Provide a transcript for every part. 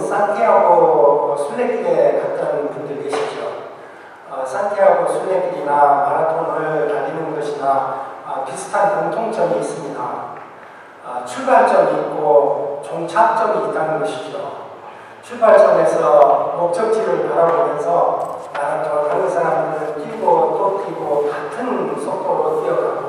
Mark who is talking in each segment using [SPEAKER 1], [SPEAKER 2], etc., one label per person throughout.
[SPEAKER 1] 산티아고 순례길에 갔던 분들 계시죠? 산티아고 순례길이나 마라톤을 달리는 것이나 비슷한 공통점이 있습니다. 출발점이 있고 종착점이 있다는 것이죠. 출발점에서 목적지를 바라보면서 마라톤 하는 사람들은 뛰고 또 뛰고 같은 속도로 뛰어가고,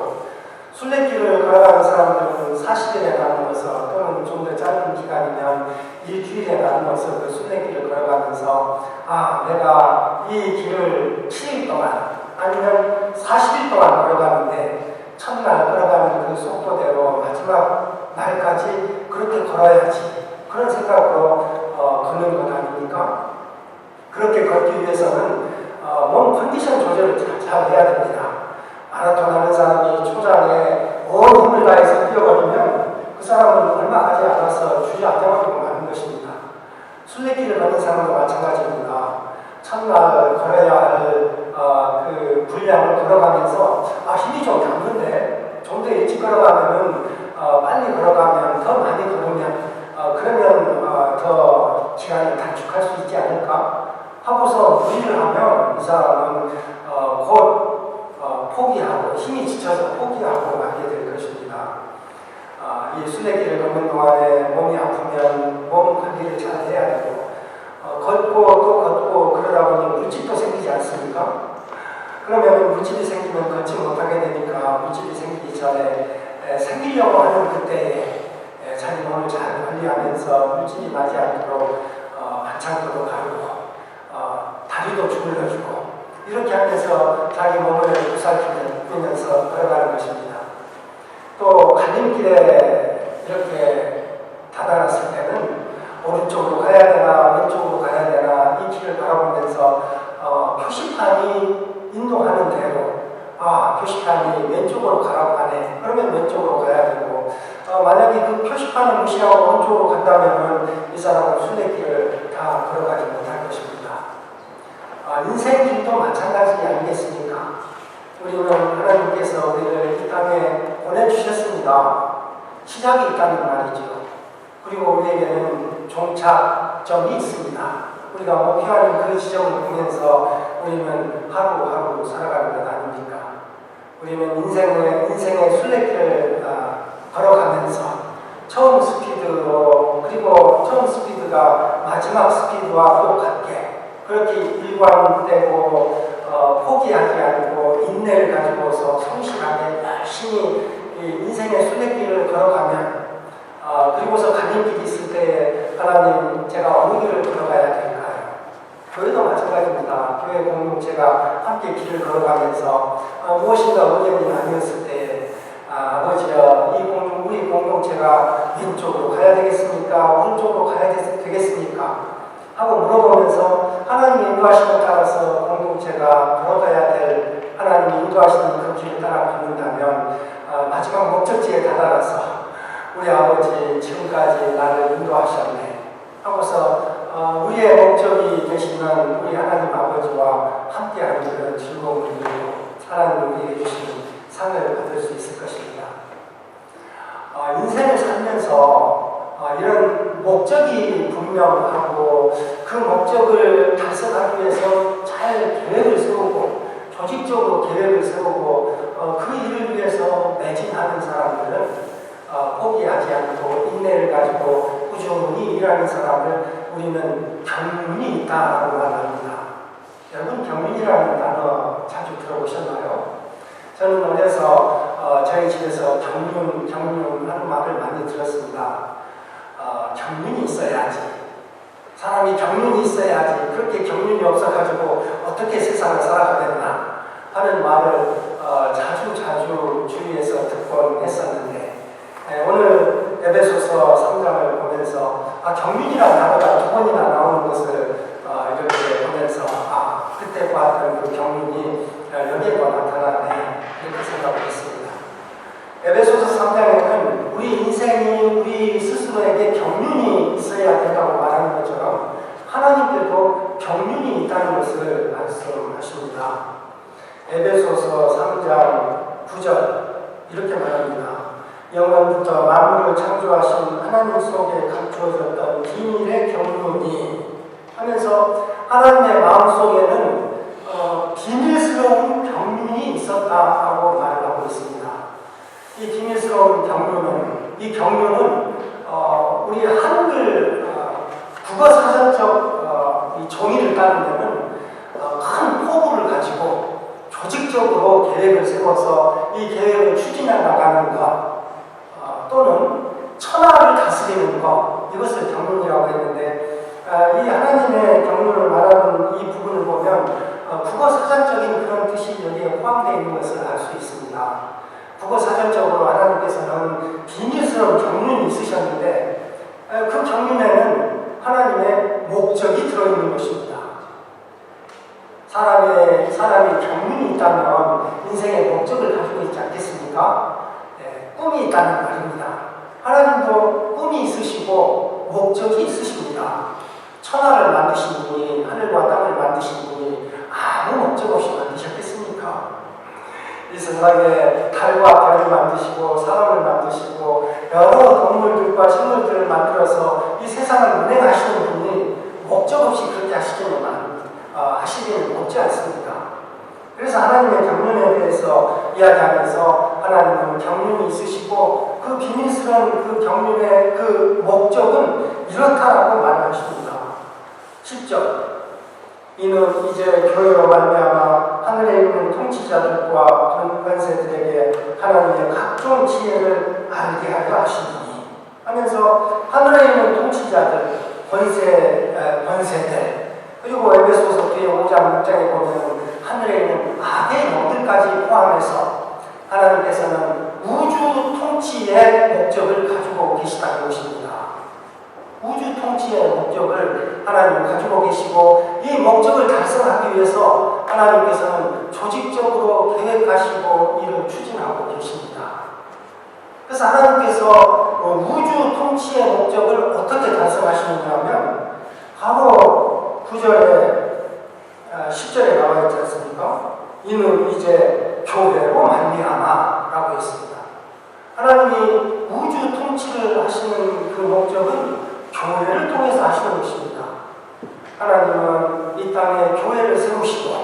[SPEAKER 1] 순례길을 걸어가는 사람들은 40일에 나누어서 또는 좀 더 짧은 기간이면 일주일에 나누어서 그 순례길을 걸어가면서 내가 이 길을 7일 동안 아니면 40일 동안 걸어가는데 첫날 걸어가는 그 속도대로 마지막 날까지 그렇게 걸어야지, 그런 생각으로 걷는 것 아닙니까? 그렇게 걷기 위해서는 몸 컨디션 조절을 잘 해야 됩니다. 마라톤 하는 사람이 초장에 온 힘을 다해서 뛰어버리면 그 사람은 얼마 가지 않아서 주저앉아버리고 마는 것입니다. 순례길을 걷는 사람도 마찬가지입니다. 첫날 걸어야 할 그 분량을 걸어가면서 힘이 좀 남는데 좀 더 일찍 걸어가면은 빨리 걸어가면 더 많이 걸으면 그러면 더 기간을 단축할 수 있지 않을까 하고서 무리를 하면 이 사람은 곧 포기하고, 힘이 지쳐서 포기하고 말게 될 것입니다. 이 순례길을 걷는 동안에 몸이 아프면 몸 관리를 잘 해야 되고, 걷고 또 걷고 그러다 보니 물집도 생기지 않습니까? 그러면 물집이 생기면 걷지 못하게 되니까 물집이 생기기 전에 생기려고 하는 그때에 자기 몸을 잘 관리하면서 물집이 나지 않도록 반창고도 가르고 다리도 주물러주고 이렇게 하면서 자기 몸을 보살피면서 걸어가는 것입니다. 또 갈림길에 이렇게 다다랐을 때는 오른쪽으로 가야 되나 왼쪽으로 가야 되나 이 길을 바라보면서 표시판이 인도하는 대로 표시판이 왼쪽으로 가라고 하네, 그러면 왼쪽으로 가야 되고, 만약에 그 표시판을 무시하고 오른쪽으로 간다면 이 사람은 순례길을 다 걸어가지 못할 것입니다. 인생길도 마찬가지 아니겠습니까? 우리는 하나님께서 우리를 이 땅에 보내주셨습니다. 시작이 있다는 말이죠. 그리고 우리에게는 종착점이 있습니다. 우리가 목표하는 그 지점을 보면서 우리는 하루하루 살아가는 것 아닙니까? 우리는 인생의 순례길을 걸어가면서 처음 스피드로, 그리고 처음 스피드가 마지막 스피드와 똑같게 그렇게 일관되고 포기하지 않고 인내를 가지고서 성실하게 열심히 인생의 순례길을 걸어가면, 그리고서 갈림길이 있을 때 하나님, 제가 어느 길을 걸어가야 될까요? 교회도 마찬가지입니다. 교회 공동체가 함께 길을 걸어가면서 무엇인가 의견이 나뉘었을 때 아버지여, 우리 공동체가 왼쪽으로 가야 되겠습니까? 오른쪽으로 가야 되겠습니까? 하고 물어보면서 하나님의 인도하심에 따라서 공동체가 걸어가야 될 하나님이 인도하시는 그 길을 따라 걷는다면 마지막 목적지에 다다라서 우리 아버지 지금까지 나를 인도하셨네 하고서 우리의 목적이 되시는 우리 하나님 아버지와 함께하는 그런 즐거움을 누리고 하나님 우리에게 주시는 상을 받을 수 있을 것입니다. 인생을 살면서 이런 목적이 분명하고 그 목적을 달성하기 위해서 잘 계획을 세우고 조직적으로 계획을 세우고 그 일을 위해서 매진하는 사람들은 포기하지 않고 인내를 가지고 꾸준히 일하는 사람을 우리는 경륜이 있다라고 말합니다. 여러분, 경륜이라는 단어 자주 들어보셨나요? 저는 어려서 저희 집에서 경륜 하는 말을 많이 들었습니다. 경륜이 있어야지, 사람이 경륜이 있어야지, 그렇게 경륜이 없어가지고 어떻게 세상을 살아가겠나 하는 말을 자주 주위에서 듣곤 했었는데, 오늘 에베소서 3장을 보면서 경륜이라는 단어가 두 번이나 나오는 것을 이렇게 보면서 그때 봤던 그 경륜이 여기에도 나타나네, 이렇게 생각을 했습니다. 에베소서 3장에는 우리 인생이 우리 스스로에게 경륜이 있어야 된다고 말하는 것처럼 하나님께도 경륜이 있다는 것을 말씀하십니다. 에베소서 3장 9절 이렇게 말합니다. 영원부터 만물을 창조하신 하나님 속에 감추어졌던 비밀의 경륜이 하면서 하나님의 마음속에는 비밀스러운 경륜이 있었다라고 말을 하고 있습니다. 이 비밀스러운 경륜은, 이 경륜은 우리 한글 국어 사전적 이 정의를 따르면은 큰 포부를 가지고 조직적으로 계획을 세워서 이 계획을 추진해 나가는 것, 또는 천하를 다스리는 것, 이것을 경륜이라고 했는데, 이 하나님의 경륜을 말하는 이 부분을 보면 국어 사전적인 그런 뜻이 여기에 포함되어 있는 것을 알 수 있습니다. 국어 사전적으로 하나님께서는 비밀스러운 경륜이 있으셨는데, 그 경륜에는 하나님의 목적이 들어있는 것입니다. 사람이 경륜이 있다면 인생의 목적을 가지고 있지 않겠습니까? 꿈이 있다는 말입니다. 하나님도 꿈이 있으시고 목적이 있으십니다. 천하를 만드신 분이, 하늘과 땅을 만드신 분이 아무 목적 없이 만드셨겠습니까? 이 세상에 달과 별을 만드시고 사람을 만드시고 여러 동물들과 식물들을 만들어서 이 세상을 운행하시는 분이 목적 없이 그렇게 하시기는 없지 않습니까? 그래서 하나님의 경륜에 대해서 이야기하면서 하나님은 경륜이 있으시고 그 비밀스러운 그 경륜의 그 목적은 이렇다라고 말하십니다. 10절, 이는 이제 교회로 말미암아 하늘에 있는 통치자들과 권세들에게 하나님의 각종 지혜를 알게 하려 하시니 하면서 하늘에 있는 통치자들, 권세들, 그리고 에베소서 뒤에 5장 6장에 보면 하늘에 있는 악의 영들까지 포함해서 하나님께서는 우주 통치의 목적을 가지고 계시다는 것입니다. 우주 통치의 목적을 하나님 가지고 계시고 이 목적을 달성하기 위해서 하나님께서는 조직적으로 계획하시고 이를 추진하고 계십니다. 그래서 하나님께서 우주 통치의 목적을 어떻게 달성하시느냐 하면 바로 9절에 10절에 나와 있지 않습니까? 이는 이제 교회로 말미암아 라고 했습니다. 하나님이 우주 통치를 하시는 그 목적은 교회를 통해서 하시는 것입니다. 하나님은 이 땅에 교회를 세우시고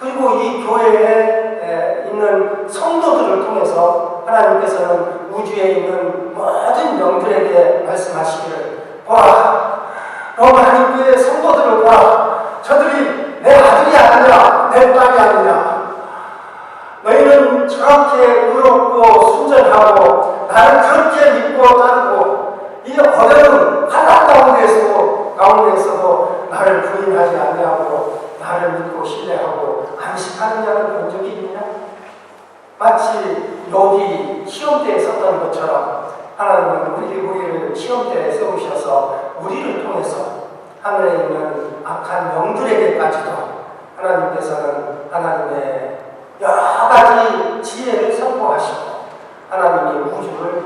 [SPEAKER 1] 그리고 이 교회에 있는 성도들을 통해서 하나님께서는 우주에 있는 모든 영들에게 말씀하시기를, 보라, 로마 한교회 성도들을 보라, 저들이 내 아들이 아니라 내 딸이 아니냐, 너희는 저렇게 의롭고 순전하고 나를 그렇게 믿고 따르고 이 어려운 환난 가운데에서도 나를 부인하지 아니하고 나를 믿고 신뢰하고 안식하는 자를 본 적이 있느냐? 마치 욥이 시험대에 섰던 것처럼 하나님은 우리를 시험대에 세우셔서 우리를 통해서 하늘에 있는 악한 영들에게까지도 하나님께서는 하나님의 여러 가지 지혜를 선포하시고 하나님이 우주를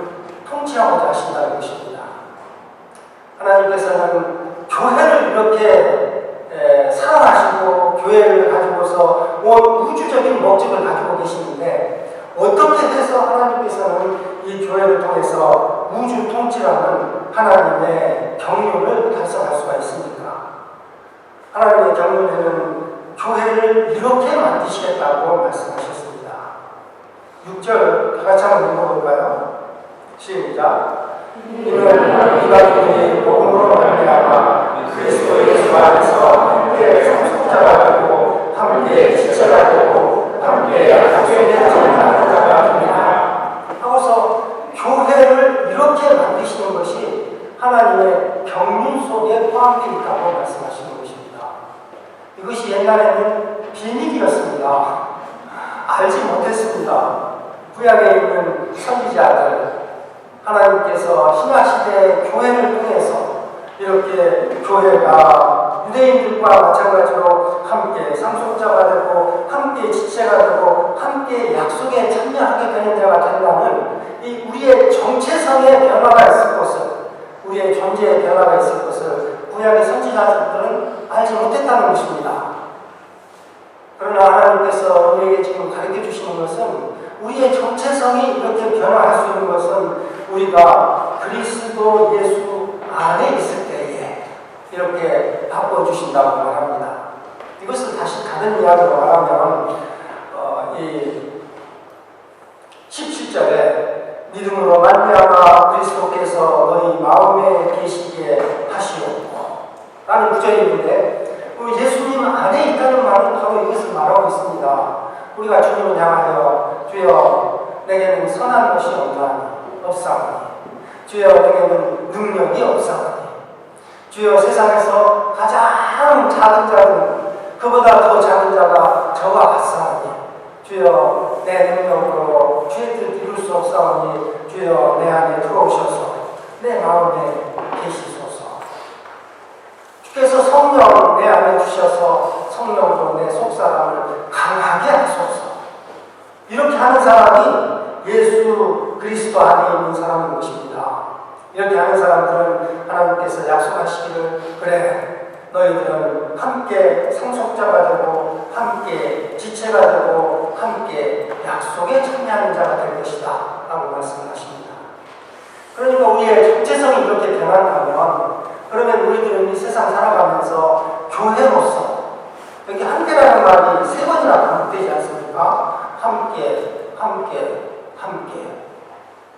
[SPEAKER 1] 통치하고자 하신다는 것입니다. 하나님께서는 교회를 이렇게 사랑하시고 교회를 가지고서 우주적인 목적을 가지고 계시는데 어떻게 해서 하나님께서는 이 교회를 통해서 우주 통치라는 하나님의 경륜을 달성할 수가 있습니까? 하나님의 경륜에는 교회를 이렇게 만드시겠다고 말씀하셨습니다. 6절 다 같이 한번 읽어볼까요? 시작. 이는 우리가 그의 복음으로 말미암아 그리스도 예수 안에서 함께 상속자가 되고 함께 지체가 되고 함께 약속의 자가 됩니다. 하고서 교회를 이렇게 만드시는 것이 하나님의 경륜 속에 포함되어 있다고 말씀하시는 것입니다. 이것이 옛날에는 비밀이었습니다. 알지 못했습니다. 구약에 있는 선지자들, 하나님께서 신약시대의 교회를 통해서 이렇게 교회가 유대인들과 마찬가지로 함께 상속자가 되고 함께 지체가 되고 함께 약속에 참여하게 되는 자가 된다는 이 우리의 정체성의 변화가 있을 것을, 우리의 존재의 변화가 있을 것을 구약의 선지자들은 알지 못했다는 것입니다. 그러나 하나님께서 우리에게 지금 가르쳐 주시는 것은 우리의 정체성이 이렇게 변화할 수 있는 것은 우리가 그리스도 예수 안에 있을 때에 이렇게 바꿔주신다고 말합니다. 이것을 다시 다른 이야기로 말하면 이 17절에 믿음으로 말미암아 그리스도께서 너희 마음에 계시게 하시옵고 라는 구절인데 예수님 안에 있다는 말은 바로 이것을 말하고 있습니다. 우리가 주님을 향하여 주여 내게는 선한 것이 없사오니 주여 내게는 능력이 없사오니 주여 세상에서 가장 작은 자는 그보다 더 작은 자가 저와 같사오니 주여 내 능력으로 주의 뜻 이룰 수 없사오니 주여 내 안에 들어오셔서 내 마음에 계시소서. 주께서 성령 내 안에 주셔서 성령으로 내 속사람을 강하게 하소서. 이렇게 하는 사람이 예수 그리스도 안에 있는 사람인 것입니다. 이렇게 하는 사람들은 하나님께서 약속하시기를 그래 너희들은 함께 상속자가 되고 함께 지체가 되고 함께 약속에 참여하는 자가 될 것이다 라고 말씀하십니다. 그러니까 우리의 정체성이 이렇게 변한다면 그러면 우리들은 이 세상 살아가면서 교회로서 여기 함께라는 말이 3번이나 반복되지 않습니까? 함께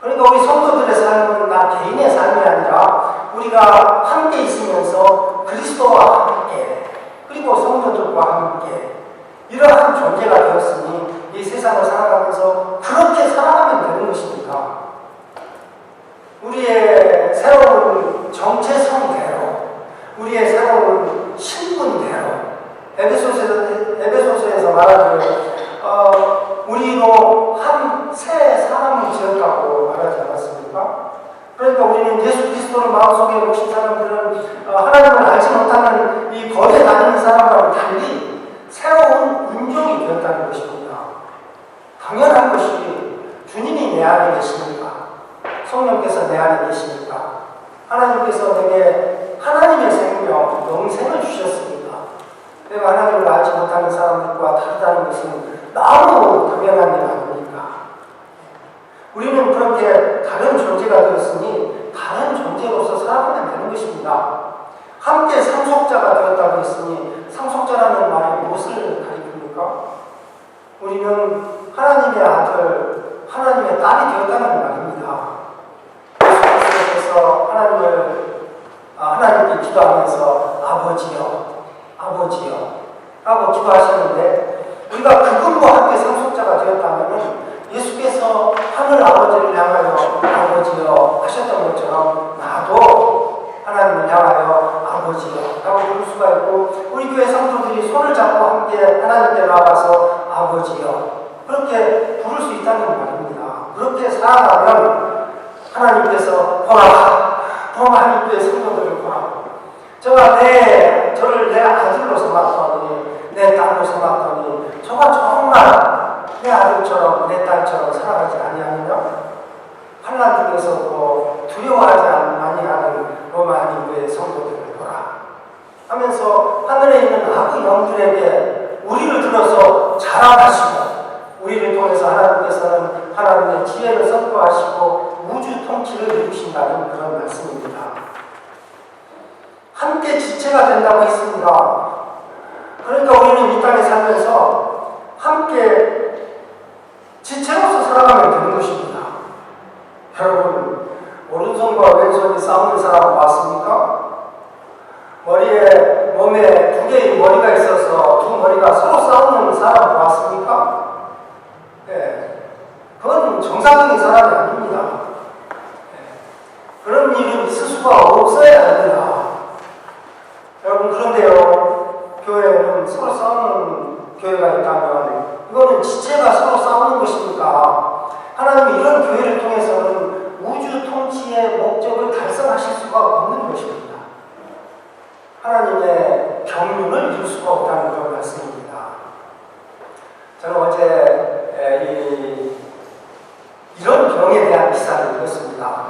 [SPEAKER 1] 그러니까 우리 성도들의 삶은 나 개인의 삶이 아니라 우리가 함께 있으면서 그리스도와 함께 그리고 성도들과 함께 이러한 존재가 되었으니 이 세상을 살아가면서 그렇게 살아가면 되는 것입니다. 우리의 새로운 정체성대로 우리의 새로운 신분대로 에베소서에서 말하기를 우리로 한 새 사람을 지었다고 말하지 않았습니까? 그러니까 우리는 예수 그리스도를 마음속에 모신 사람들은 하나님을 알지 못하는 이 거리에 다니는 사람과는 달리 새로운 인종이 되었다는 것입니다. 당연한 것이 주님이 내 안에 계시니까 성령께서 내 안에 계시니까 하나님께서 내게 하나님의 생명, 영생을 주셨습니다. 내가 하나님을 알지 못하는 사람들과 다르다는 것은 너무 당연한 일 아닙니까? 우리는 그렇게 다른 존재가 되었으니 다른 존재로서 살아가면 되는 것입니다. 함께 상속자가 되었다고 했으니 상속자라는 말이 무엇을 가리킵니까? 우리는 하나님의 아들, 하나님의 딸이 되었다는 말입니다. 예수께서 하나님께 기도하면서 아버지요 라고 기도하셨는데 우리가 그분과 함께 상속자가 되었다면 예수께서 하늘 아버지를 향하여 아버지요 하셨던 것처럼 나도 하나님을 향하여 아버지요 라고 부를 수가 있고 우리 교회 성도들이 손을 잡고 함께 하나님께 나가서 아버지요 그렇게 부를 수 있다는 말입니다. 그렇게 살아가면 하나님께서 하나님께의 성도들을 보라. 저를 내 아들로 삼았더니 내 딸로 삼았더니 저가 정말 내 아들처럼 내 딸처럼 살아가지 아니하느냐? 환난 중에서도 두려워하지 아니하는 로마니교의 성도들을 보라 하면서 하늘에 있는 아부 영들에게 우리를 들어서 자랑하시고 우리를 통해서 하나님께서는 하나님의 지혜를 선포하시고 우주 통치를 이루신다는 그런 말씀입니다. 함께 지체가 된다고 했습니다. 그러니까 우리는 이 땅에 살면서 함께 지체로서 살아가면 되는 것입니다. 여러분, 오른손과 왼손이 싸우는 사람 봤습니까? 몸에 2개의 머리가 있어서 두 머리가 서로 싸우는 사람 봤습니까? 네. 그건 정상적인 사람이 아닙니다. 네. 그런 일은 있을 수가 없어야 합니다. 여러분, 그런데요, 교회는 서로 싸우는 교회가 있다면 이거는 지체가 서로 싸우는 것이니까 하나님이 이런 교회를 통해서는 우주 통치의 목적을 달성하실 수가 없는 것입니다. 하나님의 경륜을 이룰 수가 없다는 그런 말씀입니다. 저는 어제 이런 병에 대한 기사를 읽었습니다.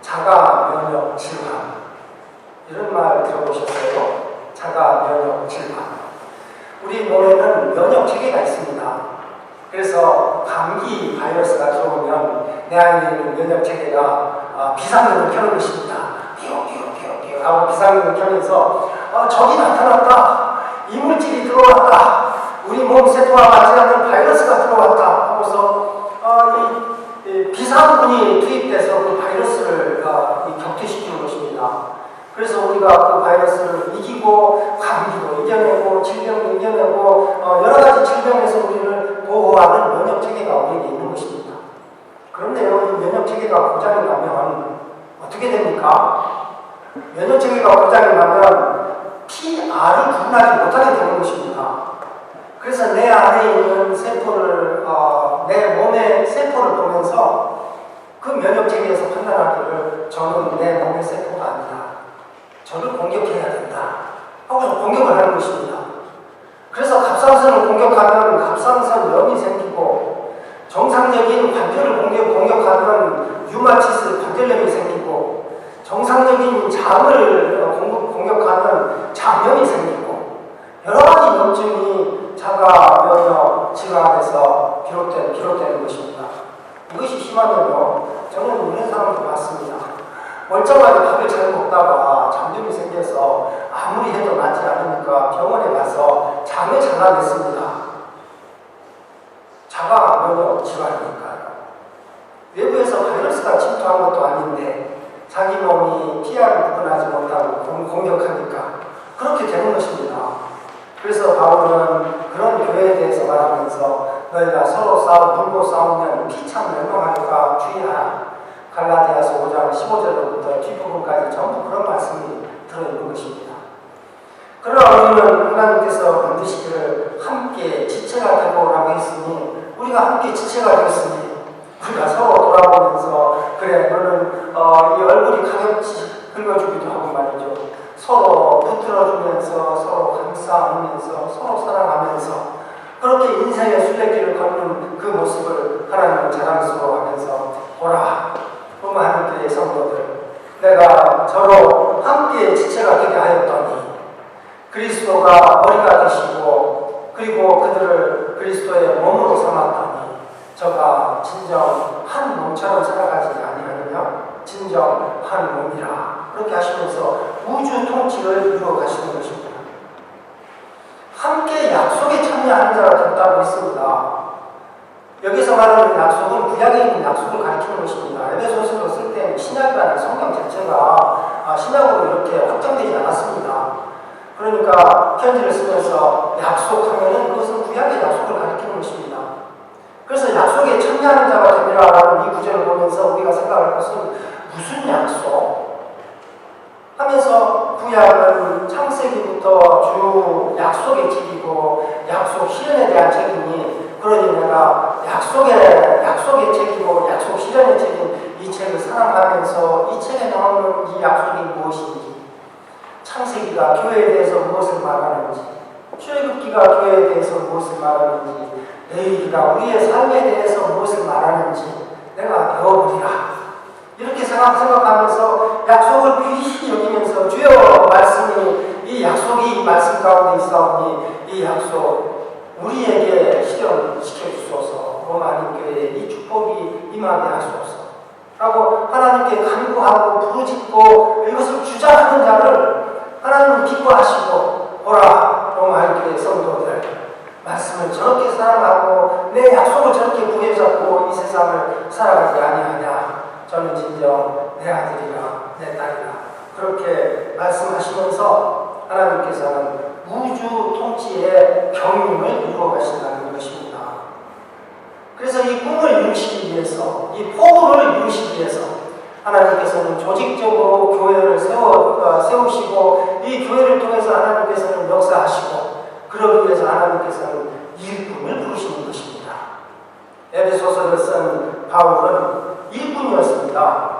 [SPEAKER 1] 자가 면역 질환. 이런 말 들어보셨어요? 자가 면역 질환. 우리 몸에는 면역 체계가 있습니다. 그래서 감기 바이러스가 들어오면 내 안에 있는 면역 체계가 비상등을 켜는 것입니다. 띠용 하고 비상등을 켜면서 적이 나타났다. 이물질이 들어왔다. 우리 몸 세포와 맞지 않는 바이러스가 들어왔다 하고서 이 비상군이 투입돼서 그 바이러스를 격퇴시키는 것입니다. 그래서 우리가 그 바이러스를 이기고 감기도 이겨내고 질병도 이겨내고 여러 가지 질병에서 우리를 보호하는 면역체계가 우리에게 있는 것입니다. 그런데요, 이 면역체계가 고장이 나면 어떻게 됩니까? 면역체계가 고장이 나면 PR이 분출하지 못하게 되는 것입니다. 그래서 내 안에 있는 세포를, 내 몸의 세포를 보면서 그 면역체계에서 판단하기를 저는 내 몸의 세포가 아니다. 저를 공격해야 된다. 하고 공격을 하는 것입니다. 그래서 갑상선을 공격하면 갑상선염이 생기고 정상적인 관절을 공격하면 류마티스 관절염이 생기고 정상적인 장을 공격하면 장염이 생기고 여러 가지 염증이 자가 면역 질환에서 비롯되는 것입니다. 이것이 심하면요, 저는 이런 사람도 봤습니다. 멀쩡하게 밥을 잘 먹다가 잠염이 생겨서 아무리 해도 낫지 않으니까 병원에 가서 장을 잘라냈습니다. 자가 면역 질환이니까요. 외부에서 바이러스가 침투한 것도 아닌데 자기 몸이 PR을 구분하지 못하고 공격하니까 그렇게 되는 것입니다. 그래서 바울은 그런 교회에 대해서 말하면서 너희가 서로 물고 싸우면 피참 멸망하니까 주의하라. 갈라디아서 5장 15절부터 뒷부분까지 전부 그런 말씀이 들어있는 것입니다. 그러나 우리는 하나님께서 반드시 함께 지체가 되고라고 했으니 우리가 함께 지체가 되었으니 우리가 서로 돌아보면서 그래 너는 이 얼굴이 가볍지 긁어주기도 하고 말이죠. 서로 붙들어주면서 서로 감싸 안으면서 서로 사랑하면서 그렇게 인생의 순례길을 걷는 그 모습을 하나님을 자랑스러워하면서 보라 로마 교회 성도들 내가 저로 함께 지체가 되게 하였더니 그리스도가 머리가 되시고 그리고 그들을 그리스도의 몸으로 삼았더니 저가 진정 한 몸처럼 살아가지 아니하느냐 진정 한 몸이라 그렇게 하시면서 우주 통치를 이루어 가시는 것입니다. 함께 약속에 참여하는 자가 된다고 했습니다. 여기서 말하는 약속은 구약에 있는 약속을 가리키는 것입니다. 에베소서를 쓸 때 신약이라는 성경 자체가 신약으로 이렇게 확정되지 않았습니다. 그러니까 편지를 쓰면서 약속하면은 그것은 구약의 약속을 가리키는 것입니다. 그래서 약속에 참여하는 자가 되리라라는 이 구절을 보면서 우리가 생각할 것은 무슨 약속? 하면서 구약은 창세기부터 주 약속의 책이고 약속 실현에 대한 책이니 그러니 내가 약속의 책이고 약속 실현의 책인 이 책을 사랑하면서 이 책에 나오는 이 약속이 무엇인지 창세기가 교회에 대해서 무엇을 말하는지 출애굽기가 교회에 대해서 무엇을 말하는지 레위기가 우리의 삶에 대해서 무엇을 말하는지 내가 배워보리라 이렇게 생각하면서 약속을 귀히 여기면서 주여 말씀이 이 약속이 이 말씀 가운데 있사오니 이 약속 우리에게 실현시켜 주소서 로마 교회에 이 축복이 임하게 하소서 라고 하나님께 간구하고 부르짖고 이것을 주장하는 자를 하나님은 기뻐하시고 보라 로마 교회 성도들 말씀을 저렇게 사랑하고 내 약속을 저렇게 부여잡고 이 세상을 살아가지 아니하냐 저는 진정 내 아들이라 내 딸이라 그렇게 말씀하시면서 하나님께서는 우주 통치의 경륜을 이루어 가신다는 것입니다. 그래서 이 꿈을 이루시기 위해서 이 포부를 이루시기 위해서 하나님께서는 조직적으로 교회를 세우시고 이 교회를 통해서 하나님께서는 역사하시고 그러기 위해서 하나님께서는 일꾼을 부르시는 것입니다. 에베소서를 쓴 바울은 일꾼이었습니다.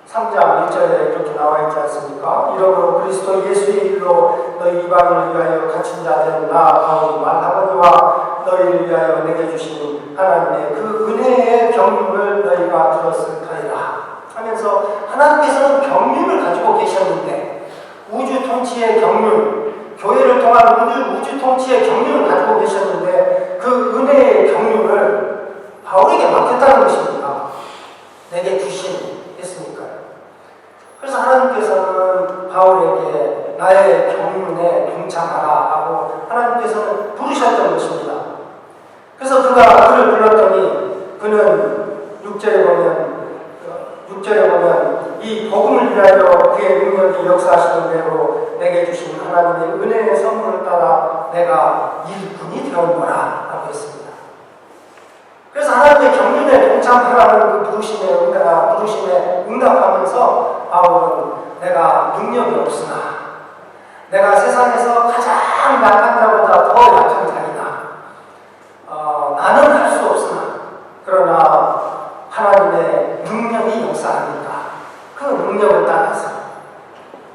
[SPEAKER 1] 3장 1절에 이렇게 나와 있지 않습니까? 이러므로 그리스도 예수의 일로 너희 이방인을 위하여 갇힌 자된 나 바울이 말하거니와 너희를 위하여 내게 주신 하나님의 그 은혜의 경륜을 너희가 들었을 터이다 하면서 하나님께서는 경륜을 가지고 계셨는데 우주 통치의 경륜 교회를 통한 우주 통치의 경륜을 가지고 계셨는데 그 은혜의 경륜을 바울에게 맡겼다는 것입니다. 내게 주신 했습니까? 바울에게 나의 경륜에 동참하라 하고 하나님께서는 부르셨던 것입니다. 그래서 그가 그를 불렀더니 그는 6절에 보면 이 복음을 위하여 그의 능력이 역사하시는 대로 내게 주신 하나님의 은혜의 선물을 따라 내가 일꾼이 되었노라 라고 했습니다. 그래서 하나님의 경륜에 동참하라는 그 부르심에 응답하면서 바울은 내가 능력이 없으나 내가 세상에서 가장 약한 자보다 더 약한 자이다. 나는 할 수 없으나 그러나 하나님의 능력이 역사하니까 그 능력을 따라서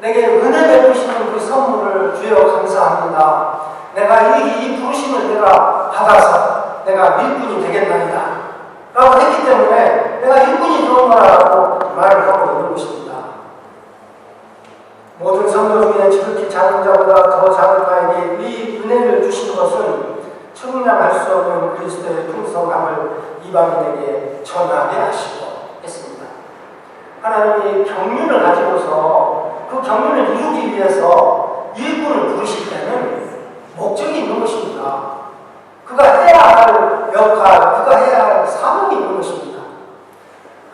[SPEAKER 1] 내게 은혜 베푸시는 그 선물을 주여 감사합니다. 내가 이 부르심을 내가 받아서 내가 일꾼이 되겠나이다 라고 했기 때문에 내가 일꾼이 되었노라라고 말을 하고 있는 것입니다. 모든 성도 중에 지극히 작은 자보다 더 작은 자에게 이 은혜를 주신 것은 측량할 수 없는 그리스도의 풍성함을 이방인에게 전하게 하시고 했습니다. 하나님이 경륜을 가지고서 그 경륜을 이루기 위해서 일꾼을 부르실 때는 목적이 있는 것입니다. 그가 해야 할 역할, 그가 해야 할 사명이 있는 것입니다.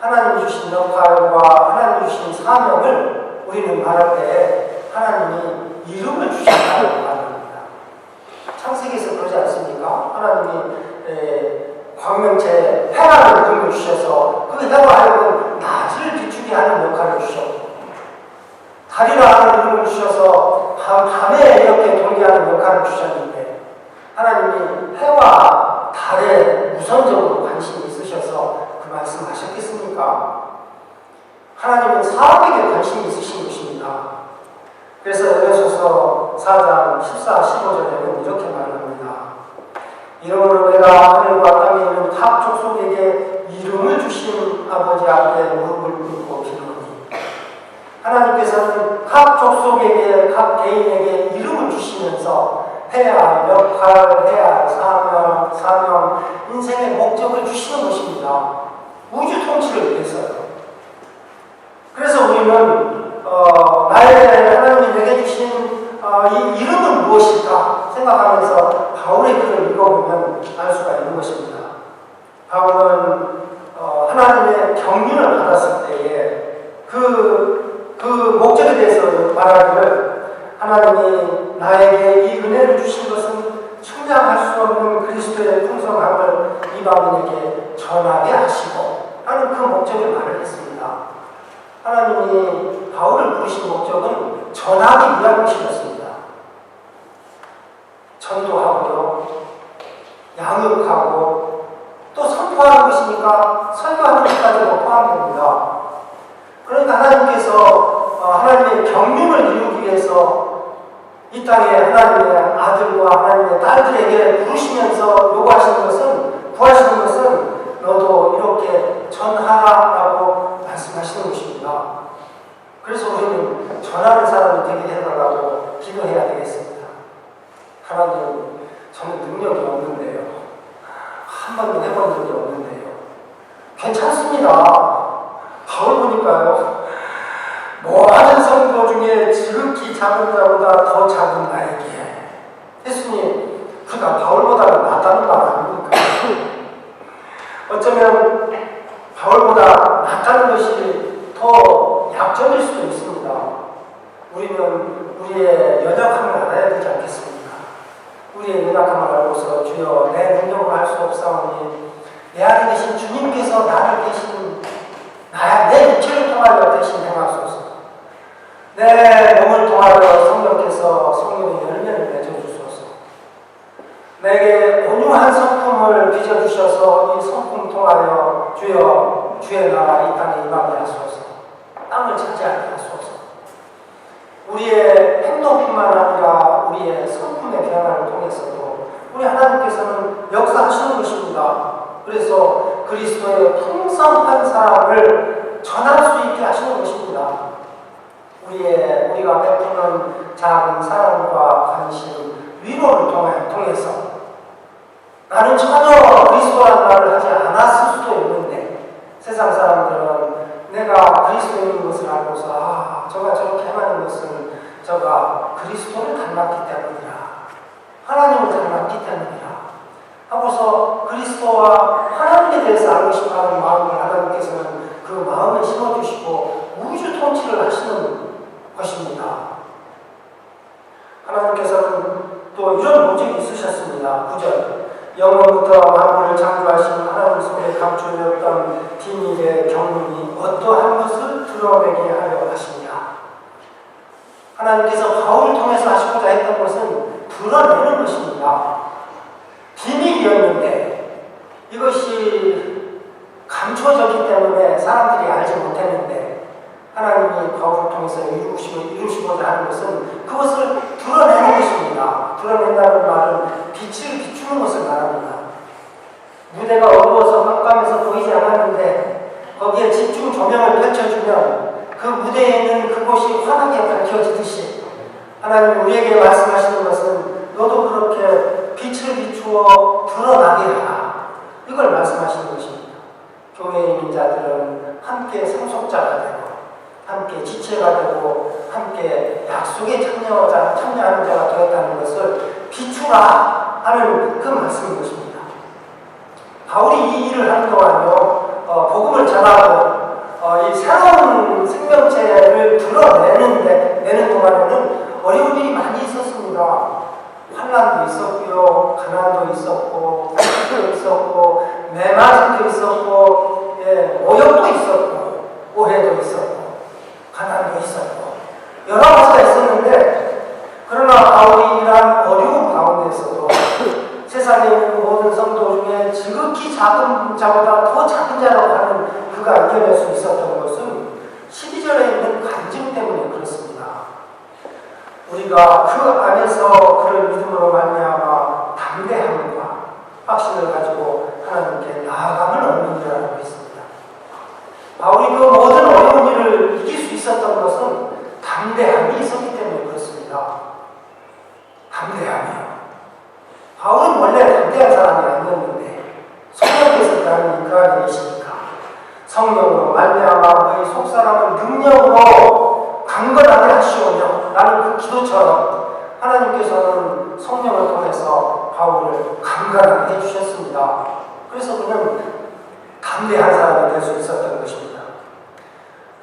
[SPEAKER 1] 하나님 주신 역할과 하나님 주신 사명을 우리는 말할 때 하나님이 이름을 주신다고 말합니다. 창세기에서 그러지 않습니까? 하나님이 광명체 해라는 이름을 주셔서 그 해와 하여금 낮을 비추게 하는 역할을 주셨고 달이라는 이름을 주셔서 밤에 이렇게 돌게하는 역할을 주셨는데 하나님이 해와 달에 우선적으로 관심이 있으셔서 그 말씀하셨겠습니까? 하나님은 사람에게 관심이 있으신 것입니다. 그래서 에베소서 4장 14, 15절에는 이렇게 말합니다. 이러므로 내가 하늘과 땅에 있는 각 족속에게 이름을 주신 아버지 앞에 무릎을 꿇고 기도하니 하나님께서는 각 족속에게 각 개인에게 이름을 주시면서 해야 할 역할, 해야 할 사명, 인생의 목적을 주시는 것입니다. 우주 통치를 위해서요. 그래서 우리는 나의 하나님이 내게 주신 이 이름은 무엇일까 생각하면서 바울의 글을 읽어보면 알 수가 있는 것입니다. 바울은 하나님의 경륜을 받았을 때에 그 목적에 대해서 말하기를 하나님이 나에게 이 은혜를 주신 것은 측량할 수 없는 그리스도의 풍성함을 이방인에게 전하게 하시고 하는 그 목적을 말을 했습니다. 하나님이 바울을 부르신 목적은 전하기 위한 것이었습니다. 전도하고요, 양육하고 또 선포하는 것이니까 설교하는 것까지도 포함됩니다. 그러니까 하나님께서 하나님의 경륜을 이루기 위해서 이 땅에 하나님의 아들과 하나님의 딸들에게 부르시면서 요구하시는 것은, 구하시는 것은 너도 이렇게 전하라고 말씀하시는 것입니다. 그래서 우리는 전하는 사람이 되게 해달라고 기도해야 되겠습니다. 하나님, 저는 능력이 없는데요. 한 번도 해본 적이 없는데요. 괜찮습니다. 바울 보니까요. 모든 성도 중에 지극히 작은 자보다 더 작은 나에게 예수님, 그가 바울보다는 낫다는 말 아닙니까? 어쩌면 바울보다 낫다는 것이 더 약점일 수도 있습니다. 우리는 우리의 연약함을 알아야 되지 않겠습니까? 우리의 연약함을 알고서 주여 내 능력으로 할 수 없사오니 내 안에 계신 주님께서 나를 대신 내 육체를 통하여 대신 행하소서. 내 몸을 통하여 성령께서 성령의 열매를 맺어주소서. 내게 온유한 성품을 빚어주셔서 이 성품 통하여 주여 주의 나라 이 땅에 임하게 하소서. 땅을 차지하게 하소서. 우리의 행동뿐만 아니라 우리의 성품의 변화를 통해서도 우리 하나님께서는 역사하시는 것입니다. 그래서 그리스도의 풍성한 사랑을 전할 수 있게 하시는 것입니다. 우리가 베푸는 작은 사랑과 관심, 위로를 통해서 나는 전혀 그리스도라는 말을 하지 않았을 수도 있는데 세상 사람들은 내가 그리스도인 것을 알고서 저가 저렇게 하는 것을 저가 그리스도를 닮았기 때문이라, 하나님을 닮았기 때문이라 하고서 그리스도와 하나님에 대해서 알고 싶어하는 마음을 하나님께서는 그 마음에 심어주시고 우주 통치를 하시는 것입니다. 하나님께서는 또 이런 목적이 있으셨습니다. 9절 영원부터 만물을 창조하신 하나님 속에 감추어졌던 비밀의 경륜이 어떠한 것을 드러내게 하려 하시냐. 하나님께서 바울을 통해서 하시고자 했던 것은 드러내는 것입니다. 비밀이었는데 이것이 감춰졌기 때문에 사람들이 알지 못했는데 하나님이 바울을 통해서 이루시고자 하는 것은 그것을 드러내는 것입니다. 드러낸다는 말은 빛을 비추는 것을 말합니다. 무대가 어두워서 깜깜해서 보이지 않았는데 거기에 집중 조명을 펼쳐주면 그 무대에 있는 그곳이 환하게 밝혀지듯이 하나님이 우리에게 말씀하시는 것은 너도 그렇게 빛을 비추어 드러나게 하라. 이걸 말씀하시는 것입니다. 교회의 인자들은 함께 상속자가 되고 함께 지체가 되고 함께 약속에 참여하는 자가 되었다는 것을 비추라 하는 그 말씀인 것입니다. 바울이 이 일을 하는 동안요, 복음을 전하고 이 새로운 생명체를 내는 동안에는 어려운 일이 많이 있었습니다. 환난도 있었고요, 가난도 있었고, 폭력도 있었고, 매맞음도 있었고, 모욕도 있었고, 오해도 있었고, 가난도 있었고, 여러 가지가 있었는데, 그러나 바울이 이러한 어려움 가운데서도 세상에 있는 모든 성도 중에 지극히 작은 자보다 더 작은 자라고 하는 그가 이겨낼 수 있었던 것은 12절에 있는 간증 때문에 그렇습니다. 우리가 그 안에서 그를 믿음으로 말미암아 담대함과 확신을 가지고 하나님께 나아감을 얻는 줄알고 있습니다. 바울이 그 모든 어려운 일을 이길 수 있었던 것은 담대함이 있었기 때문에 그렇습니다. 담대함이요. 바울은 원래 담대한 사람이 아니었는데 성령께서 그 안에 계시니까 성령으로 말미암아 너희 속사람을 능력으로 강건하게 하시오며 라는 그 기도처럼 하나님께서는 성령을 통해서 바울을 강건하게 해주셨습니다. 그래서 그는 담대한 사람이 될 수 있었던 것입니다.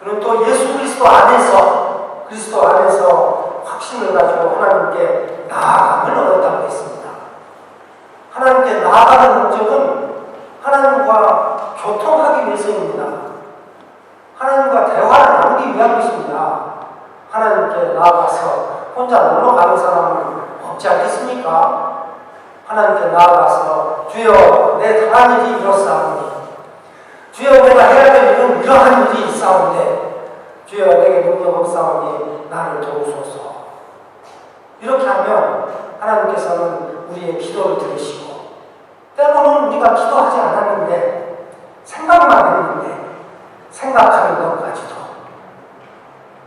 [SPEAKER 1] 그는 또 예수 그리스도 안에서 확신을 가지고 하나님께 나아감을 얻었다고 했습니다. 하나님께 나아가는 목적은 하나님과 교통하기 위해서입니다. 하나님과 대화를 나누기 위한 것입니다. 하나님께 나아가서 혼자 놀러 가는 사람은 없지 않겠습니까? 하나님께 나아가서 주여 내 당한 일이 이렇사오니 주여 내가 해야 될 일은 이러한 일이 있사온데 주여 내게 능력 없사오니 나를 도우소서. 이렇게 하면 하나님께서는 우리의 기도를 들으시고 때로는 우리가 기도하지 않았는데 생각만 했는데 생각하는 것까지도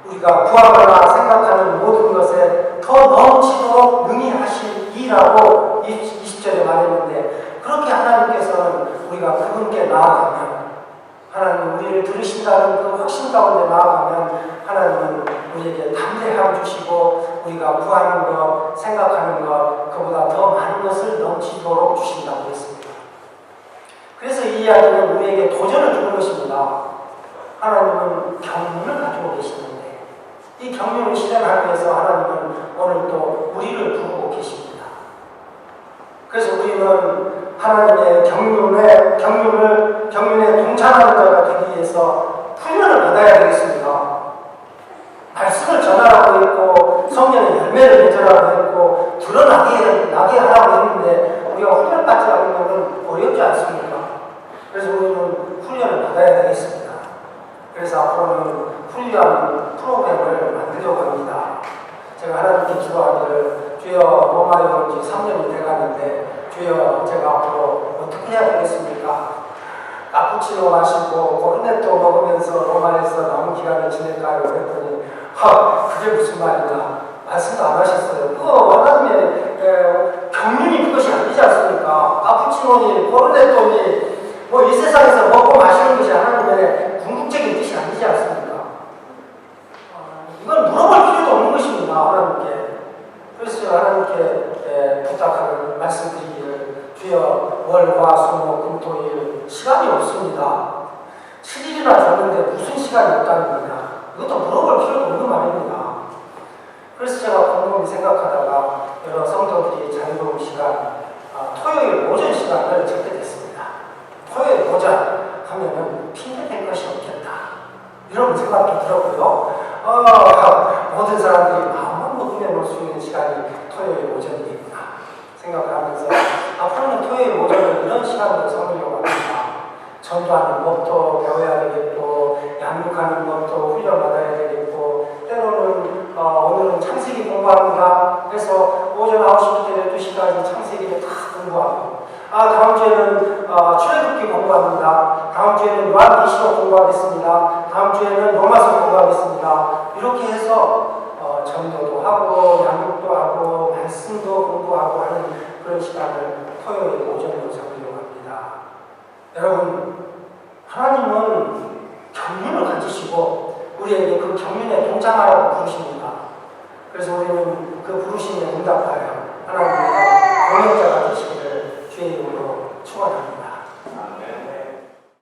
[SPEAKER 1] 우리가 구하거나 생각하는 모든 것에 더 넘치도록 능히 하시리라고 20절에 말했는데 그렇게 하나님께서는 우리가 그분께 나아가면 하나님 우리를 들으신다는 그 확신 가운데 나아가면 하나님은 우리에게 담대함 주시고 우리가 구하는 것, 생각하는 것 그보다 더 많은 것을 넘치도록 주신다고 했습니다. 그래서 이 이야기는 우리에게 도전을 주는 것입니다. 하나님은 경륜을 가지고 계시는데 이 경륜을 실현하기 위해서 하나님은 오늘 또 우리를 부르고 계십니다. 그래서 우리는 하나님의 경륜에 동참하는 자가 되기 위해서 훈련을 받아야 되겠습니다. 말씀을 전하라고 했고 성령의 열매를 맺으라고 했고 드러나게 하라고 했는데 우리가 훈련 받지 않으면 어렵지 않습니까? 그래서 우리는 훈련을 받아야 되겠습니다. 그래서 앞으로는 훈련 프로그램을 만들려고 합니다. 제가 하나님께 기도하기를 주여 로마에 온 지 3년이 돼가는데 주여 제가 앞으로 어떻게 해야 되겠습니까? 카푸치노 마시고 코르네토 먹으면서 로마에서 남은 기간을 지낼까요? 그랬더니 그게 무슨 말이냐 말씀도 안 하셨어요. 하나님의 경륜이 그것이 아니지 않습니까? 카푸치노니 코르네토니 이 세상에서 먹고 마시는 것이 하나님의 궁극적인 뜻이 아니지 않습니까? 이건 물어볼 필요도 없는 것입니다. 토요일 오전이겠구나 생각을 하면서 앞으로는 토요일 오전을 이런 시간으로 삼으려고 합니다. 전도하는 법도 배워야 되겠고, 양육하는 법도 훈련받아야 되겠고, 때로는 오늘은 창세기 공부합니다 해서 오전 9시부터 12시까지 창세기를 다 공부하고, 다음 주에는 출애굽기 공부합니다. 다음 주에는 요한계시록 공부하겠습니다. 다음 주에는 로마서 공부하겠습니다. 이렇게 해서 전도도 하고 양육도 하고 말씀도 공부하고 하는 그런 시간을 토요일 오전으로 잡으려고 합니다. 여러분, 하나님은 경륜을 가지시고 우리에게 그 경륜에 동참하라고 부르십니다. 그래서 우리는 그 부르심에 응답하여